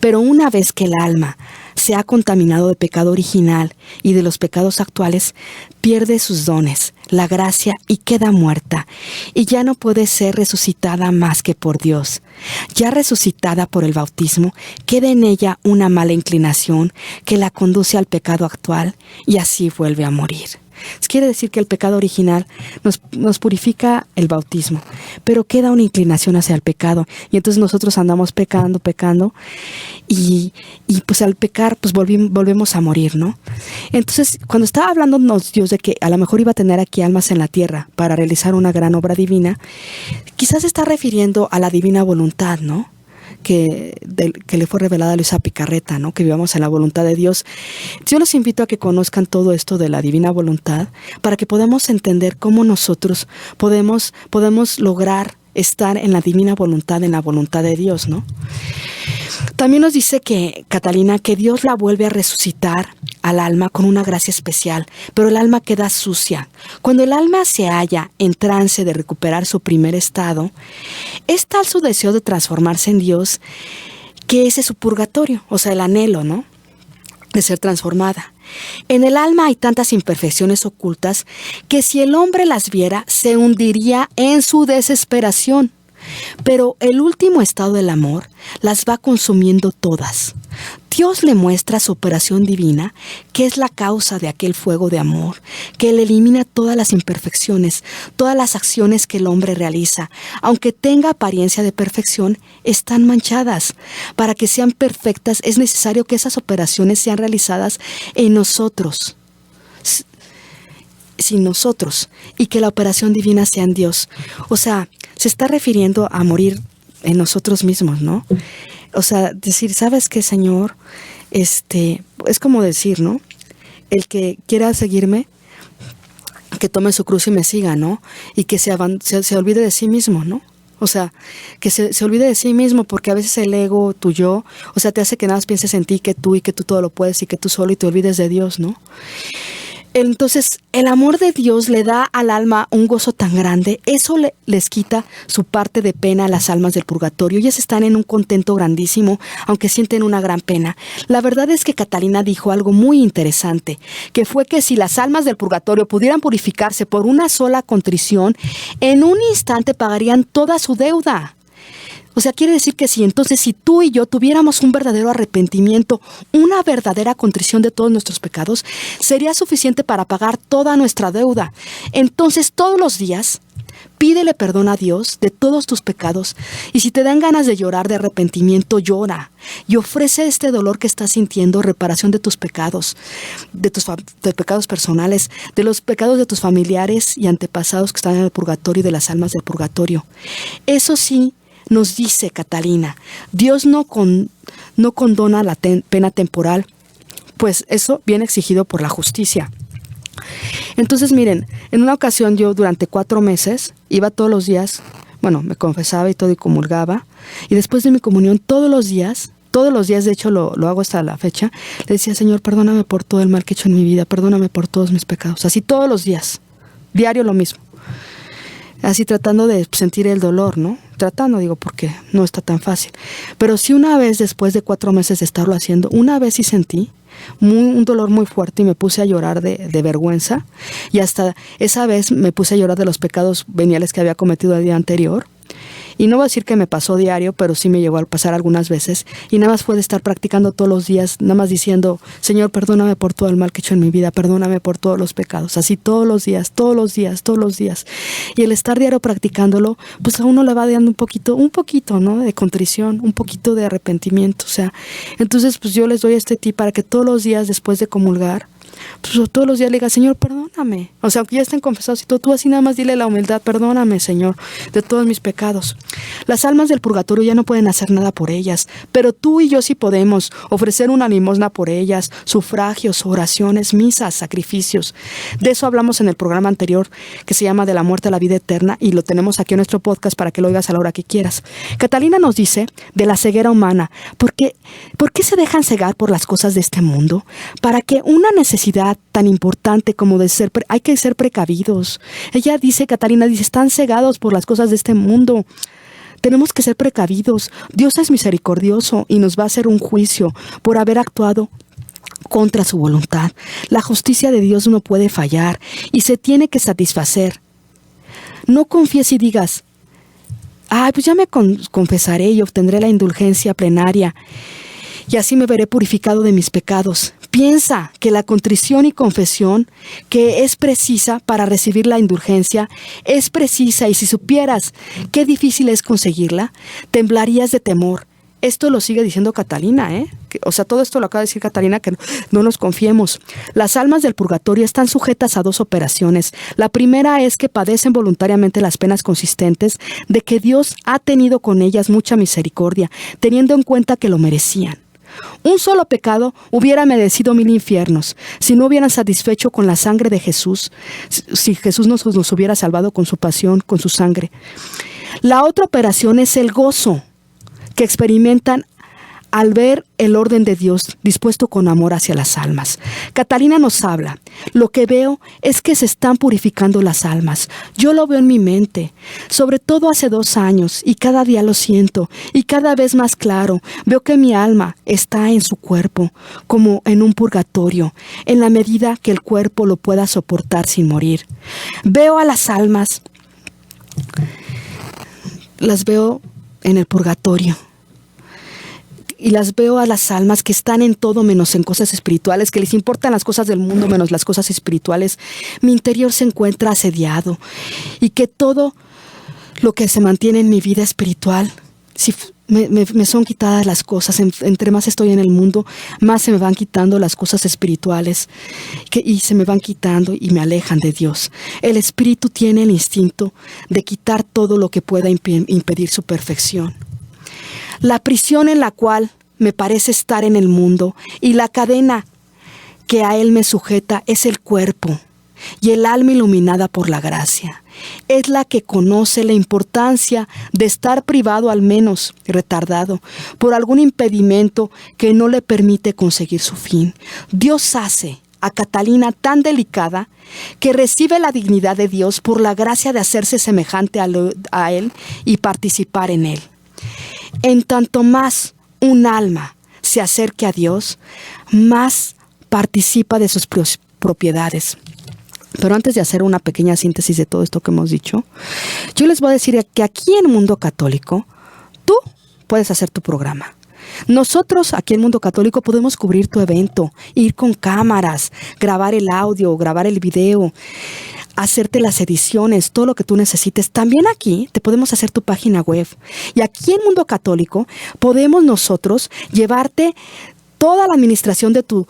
Pero una vez que el alma se ha contaminado de pecado original y de los pecados actuales, pierde sus dones, la gracia, y queda muerta, y ya no puede ser resucitada más que por Dios. Ya resucitada por el bautismo, queda en ella una mala inclinación que la conduce al pecado actual, y así vuelve a morir. Quiere decir que el pecado original nos purifica el bautismo, pero queda una inclinación hacia el pecado, y entonces nosotros andamos pecando, y pues al pecar pues volvemos a morir, ¿no? Entonces, cuando estaba hablándonos Dios de que a lo mejor iba a tener aquí almas en la tierra para realizar una gran obra divina, quizás se está refiriendo a la divina voluntad, ¿no? Que le fue revelada a Luisa Picarreta, ¿no? Que vivamos en la voluntad de Dios. Yo los invito a que conozcan todo esto de la divina voluntad para que podamos entender cómo nosotros podemos lograr estar en la divina voluntad, en la voluntad de Dios, ¿no? También nos dice que Catalina, que Dios la vuelve a resucitar al alma con una gracia especial, pero el alma queda sucia. Cuando el alma se halla en trance de recuperar su primer estado, es tal su deseo de transformarse en Dios que ese es su purgatorio, o sea, el anhelo, ¿no?, de ser transformada. En el alma hay tantas imperfecciones ocultas que si el hombre las viera, se hundiría en su desesperación. Pero el último estado del amor las va consumiendo todas. Dios le muestra su operación divina, que es la causa de aquel fuego de amor, que le elimina todas las imperfecciones, todas las acciones que el hombre realiza, aunque tenga apariencia de perfección, están manchadas. Para que sean perfectas es necesario que esas operaciones sean realizadas en nosotros, sin nosotros, y que la operación divina sea en Dios. O sea, se está refiriendo a morir en nosotros mismos, ¿no? O sea, decir, ¿sabes qué, Señor? Es como decir, ¿no? El que quiera seguirme, que tome su cruz y me siga, ¿no? Y que se olvide de sí mismo, ¿no? O sea, que se olvide de sí mismo, porque a veces el ego, tu yo, o sea, te hace que nada más pienses en ti, que tú todo lo puedes y que tú solo, y te olvides de Dios, ¿no? Entonces, el amor de Dios le da al alma un gozo tan grande, eso les quita su parte de pena a las almas del purgatorio. Ellas están en un contento grandísimo, aunque sienten una gran pena. La verdad es que Catalina dijo algo muy interesante, que fue que si las almas del purgatorio pudieran purificarse por una sola contrición, en un instante pagarían toda su deuda. O sea, quiere decir que si tú y yo tuviéramos un verdadero arrepentimiento, una verdadera contrición de todos nuestros pecados, sería suficiente para pagar toda nuestra deuda. Entonces, todos los días, pídele perdón a Dios de todos tus pecados, y si te dan ganas de llorar de arrepentimiento, llora y ofrece este dolor que estás sintiendo, reparación de tus pecados, de pecados personales, de los pecados de tus familiares y antepasados que están en el purgatorio y de las almas del purgatorio. Eso sí, nos dice Catalina, Dios no condona la pena temporal, pues eso viene exigido por la justicia. Entonces, miren, en una ocasión yo durante 4 meses iba todos los días, me confesaba y todo y comulgaba, y después de mi comunión todos los días, de hecho lo hago hasta la fecha, le decía, Señor, perdóname por todo el mal que he hecho en mi vida, perdóname por todos mis pecados, así todos los días, diario lo mismo. Así tratando de sentir el dolor, ¿no? Porque no está tan fácil. Pero sí, una vez después de 4 meses de estarlo haciendo, una vez sí sentí un dolor muy fuerte y me puse a llorar de vergüenza. Y hasta esa vez me puse a llorar de los pecados veniales que había cometido el día anterior. Y no voy a decir que me pasó diario, pero sí me llegó a pasar algunas veces. Y nada más fue de estar practicando todos los días, nada más diciendo, Señor, perdóname por todo el mal que he hecho en mi vida, perdóname por todos los pecados. Así todos los días. Y el estar diario practicándolo, pues a uno le va dando un poquito, ¿no? De contrición, un poquito de arrepentimiento. O sea, entonces pues yo les doy este tip para que todos los días después de comulgar, pues todos los días le diga, Señor, perdóname. O sea, aunque ya estén confesados y todo, tú así nada más dile la humildad, perdóname, Señor, de todos mis pecados. Las almas del purgatorio ya no pueden hacer nada por ellas, pero tú y yo sí podemos ofrecer una limosna por ellas, sufragios, oraciones, misas, sacrificios. De eso hablamos en el programa anterior, que se llama De la muerte a la vida eterna, y lo tenemos aquí en nuestro podcast para que lo oigas a la hora que quieras. Catalina nos dice de la ceguera humana. ¿Por qué se dejan cegar por las cosas de este mundo? Para que una necesidad tan importante como de hay que ser precavidos. Catalina dice, están cegados por las cosas de este mundo. Tenemos que ser precavidos. Dios es misericordioso y nos va a hacer un juicio por haber actuado contra su voluntad. La justicia de Dios no puede fallar y se tiene que satisfacer. No confíes y digas, pues ya me confesaré y obtendré la indulgencia plenaria, y así me veré purificado de mis pecados. Piensa que la contrición y confesión, que es precisa para recibir la indulgencia, es precisa, y si supieras qué difícil es conseguirla, temblarías de temor. Esto lo sigue diciendo Catalina, todo esto lo acaba de decir Catalina, que no nos confiemos. Las almas del purgatorio están sujetas a 2 operaciones. La primera es que padecen voluntariamente las penas consistentes de que Dios ha tenido con ellas mucha misericordia, teniendo en cuenta que lo merecían. Un solo pecado hubiera merecido 1000 infiernos, si no hubieran satisfecho con la sangre de Jesús, si Jesús nos hubiera salvado con su pasión, con su sangre. La otra operación es el gozo que experimentan al ver el orden de Dios dispuesto con amor hacia las almas. Catalina nos habla: lo que veo es que se están purificando las almas. Yo lo veo en mi mente, sobre todo hace 2 años, y cada día lo siento, y cada vez más claro. Veo que mi alma está en su cuerpo, como en un purgatorio, en la medida que el cuerpo lo pueda soportar sin morir. Veo a las almas, las veo en el purgatorio. Y las veo a las almas que están en todo menos en cosas espirituales, que les importan las cosas del mundo menos las cosas espirituales. Mi interior se encuentra asediado, y que todo lo que se mantiene en mi vida espiritual, si me son quitadas las cosas. Entre más estoy en el mundo, más se me van quitando las cosas espirituales, y se me van quitando y me alejan de Dios. El espíritu tiene el instinto de quitar todo lo que pueda impedir su perfección. La prisión en la cual me parece estar en el mundo y la cadena que a él me sujeta es el cuerpo, y el alma iluminada por la gracia es la que conoce la importancia de estar privado, al menos retardado, por algún impedimento que no le permite conseguir su fin. Dios hace a Catalina tan delicada que recibe la dignidad de Dios por la gracia de hacerse semejante a él y participar en él. En tanto más un alma se acerque a Dios, más participa de sus propiedades. Pero antes de hacer una pequeña síntesis de todo esto que hemos dicho, yo les voy a decir que aquí en Mundo Católico, tú puedes hacer tu programa. Nosotros aquí en Mundo Católico podemos cubrir tu evento, ir con cámaras, grabar el audio, grabar el video, hacerte las ediciones, todo lo que tú necesites. También aquí te podemos hacer tu página web. Y aquí en Mundo Católico podemos nosotros llevarte toda la administración de todo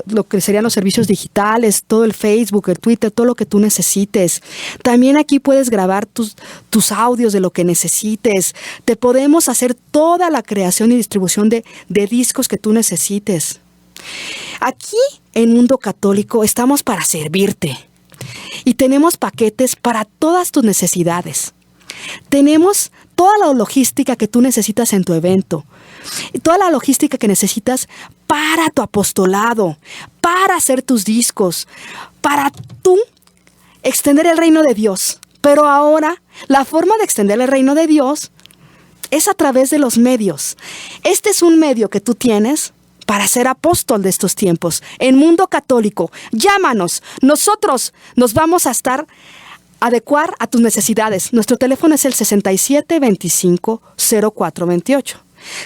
lo que serían los servicios digitales, todo el Facebook, el Twitter, todo lo que tú necesites. También aquí puedes grabar tus audios de lo que necesites. Te podemos hacer toda la creación y distribución de discos que tú necesites. Aquí en Mundo Católico estamos para servirte, y tenemos paquetes para todas tus necesidades. Tenemos toda la logística que tú necesitas en tu evento, y toda la logística que necesitas para tu apostolado, para hacer tus discos, para tú extender el reino de Dios. Pero ahora la forma de extender el reino de Dios es a través de los medios. Este es un medio que tú tienes para ser apóstol de estos tiempos. En Mundo Católico, llámanos. Nosotros nos vamos a adecuar a tus necesidades. Nuestro teléfono es el 6725-0428.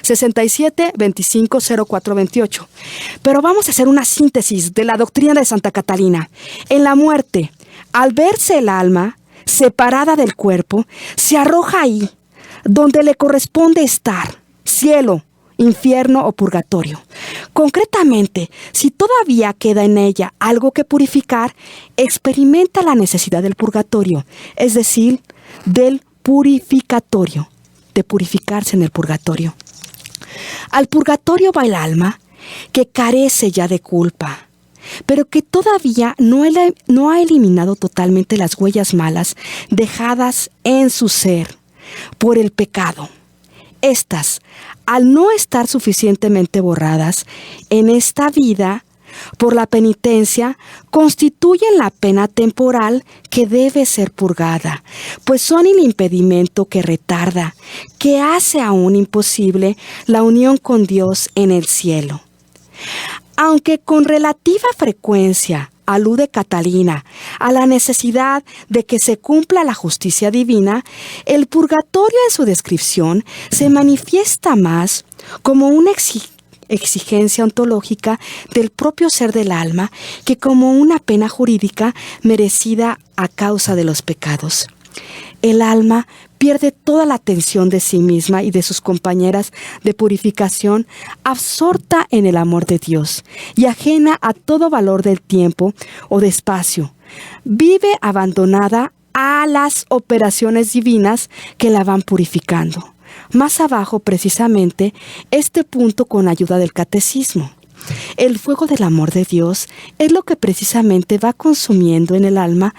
6725-0428. Pero vamos a hacer una síntesis de la doctrina de Santa Catalina. En la muerte, al verse el alma separada del cuerpo, se arroja ahí donde le corresponde estar: cielo, infierno o purgatorio. Concretamente, si todavía queda en ella algo que purificar, experimenta la necesidad del purgatorio, es decir, del purificatorio, de purificarse en el purgatorio. Al purgatorio va el alma que carece ya de culpa, pero que todavía no ha eliminado totalmente las huellas malas dejadas en su ser por el pecado. Estas, al no estar suficientemente borradas en esta vida por la penitencia, constituyen la pena temporal que debe ser purgada, pues son el impedimento que retarda, que hace aún imposible la unión con Dios en el cielo. Aunque con relativa frecuencia alude Catalina a la necesidad de que se cumpla la justicia divina, el purgatorio en su descripción se manifiesta más como una exigencia ontológica del propio ser del alma que como una pena jurídica merecida a causa de los pecados. El alma pierde toda la atención de sí misma y de sus compañeras de purificación, absorta en el amor de Dios y ajena a todo valor del tiempo o de espacio. Vive abandonada a las operaciones divinas que la van purificando. Más abajo, precisamente, este punto con ayuda del catecismo. El fuego del amor de Dios es lo que precisamente va consumiendo en el alma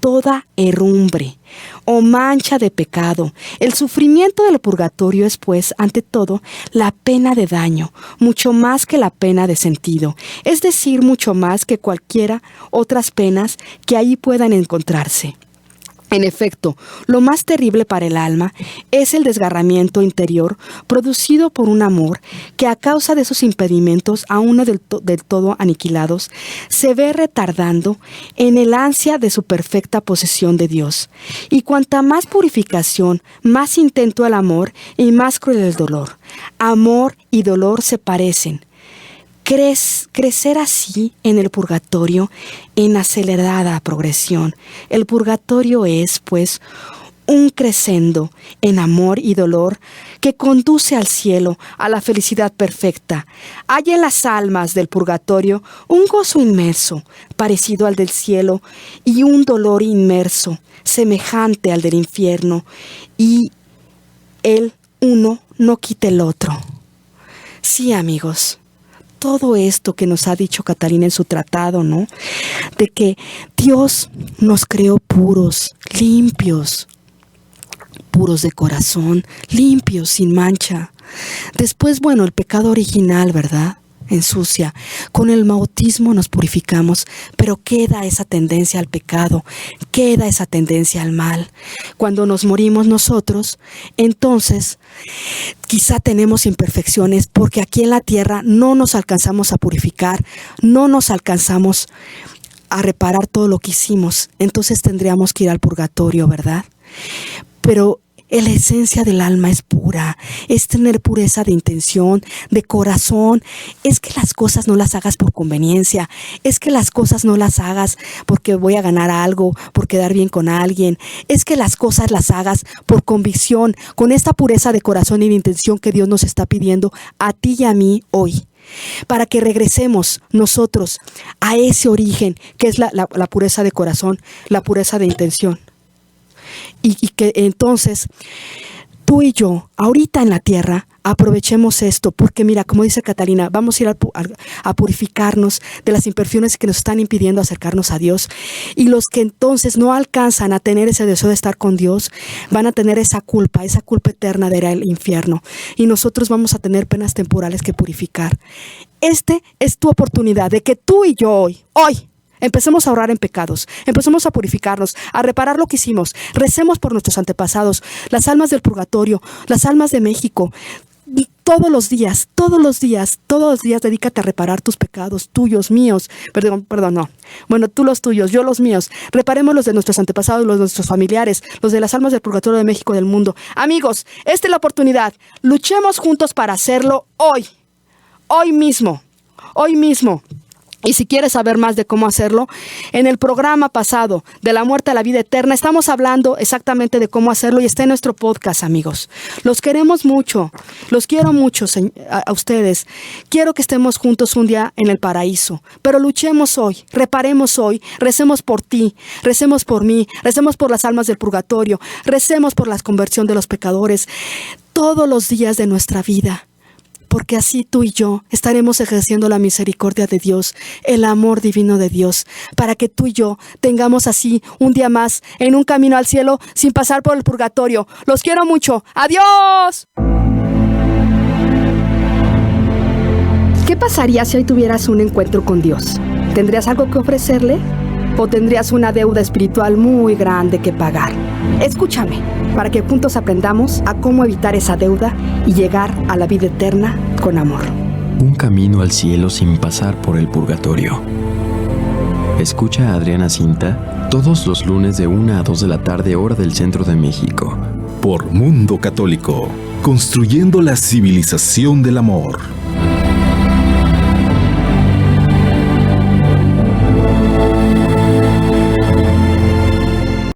toda herrumbre o mancha de pecado. El sufrimiento del purgatorio es, pues, ante todo, la pena de daño, mucho más que la pena de sentido, es decir, mucho más que cualquiera otras penas que ahí puedan encontrarse. En efecto, lo más terrible para el alma es el desgarramiento interior producido por un amor que, a causa de sus impedimentos, aún no del todo aniquilados, se ve retardando en el ansia de su perfecta posesión de Dios. Y cuanta más purificación, más intento el amor y más cruel el dolor. Amor y dolor se parecen. Crecer así en el purgatorio en acelerada progresión. El purgatorio es, pues, un crescendo en amor y dolor que conduce al cielo, a la felicidad perfecta. Hay en las almas del purgatorio un gozo inmenso, parecido al del cielo, y un dolor inmerso, semejante al del infierno, y el uno no quita el otro. Sí, amigos, todo esto que nos ha dicho Catalina en su tratado, ¿no? De que Dios nos creó puros, limpios, puros de corazón, limpios, sin mancha. Después, bueno, el pecado original, ¿verdad? Ensucia. Con el bautismo nos purificamos, pero queda esa tendencia al pecado, queda esa tendencia al mal. Cuando nos morimos nosotros, entonces quizá tenemos imperfecciones porque aquí en la tierra no nos alcanzamos a purificar, no nos alcanzamos a reparar todo lo que hicimos. Entonces tendríamos que ir al purgatorio, ¿verdad? Pero la esencia del alma es pura, es tener pureza de intención, de corazón. Es que las cosas no las hagas por conveniencia, es que las cosas no las hagas porque voy a ganar algo, por quedar bien con alguien. Es que las cosas las hagas por convicción, con esta pureza de corazón y de intención que Dios nos está pidiendo a ti y a mí hoy. Para que regresemos nosotros a ese origen que es la pureza de corazón, la pureza de intención. Y que entonces tú y yo, ahorita en la tierra, aprovechemos esto, porque mira, como dice Catalina, vamos a ir a purificarnos de las imperfecciones que nos están impidiendo acercarnos a Dios. Y los que entonces no alcanzan a tener ese deseo de estar con Dios, van a tener esa culpa eterna de ir al infierno. Y nosotros vamos a tener penas temporales que purificar. Este es tu oportunidad de que tú y yo hoy, empecemos a ahorrar en pecados, empecemos a purificarnos, a reparar lo que hicimos, recemos por nuestros antepasados, las almas del purgatorio, las almas de México. Todos los días, dedícate a reparar tus pecados, tuyos, míos. Perdón, no. Bueno, tú los tuyos, yo los míos. Reparemos los de nuestros antepasados, los de nuestros familiares, los de las almas del purgatorio de México, del mundo. Amigos, esta es la oportunidad. Luchemos juntos para hacerlo hoy mismo. Y si quieres saber más de cómo hacerlo, en el programa pasado de la muerte a la vida eterna estamos hablando exactamente de cómo hacerlo y está en nuestro podcast, amigos. Los queremos mucho, los quiero mucho a ustedes. Quiero que estemos juntos un día en el paraíso, pero luchemos hoy, reparemos hoy, recemos por ti, recemos por mí, recemos por las almas del purgatorio, recemos por la conversión de los pecadores todos los días de nuestra vida. Porque así tú y yo estaremos ejerciendo la misericordia de Dios, el amor divino de Dios, para que tú y yo tengamos así un día más en un camino al cielo sin pasar por el purgatorio. Los quiero mucho. ¡Adiós! ¿Qué pasaría si hoy tuvieras un encuentro con Dios? ¿Tendrías algo que ofrecerle? ¿O tendrías una deuda espiritual muy grande que pagar? Escúchame, para que juntos aprendamos a cómo evitar esa deuda y llegar a la vida eterna con amor. Un camino al cielo sin pasar por el purgatorio. Escucha a Adriana Cinta todos los lunes de 1 a 2 de la tarde, hora del Centro de México. Por Mundo Católico, construyendo la civilización del amor.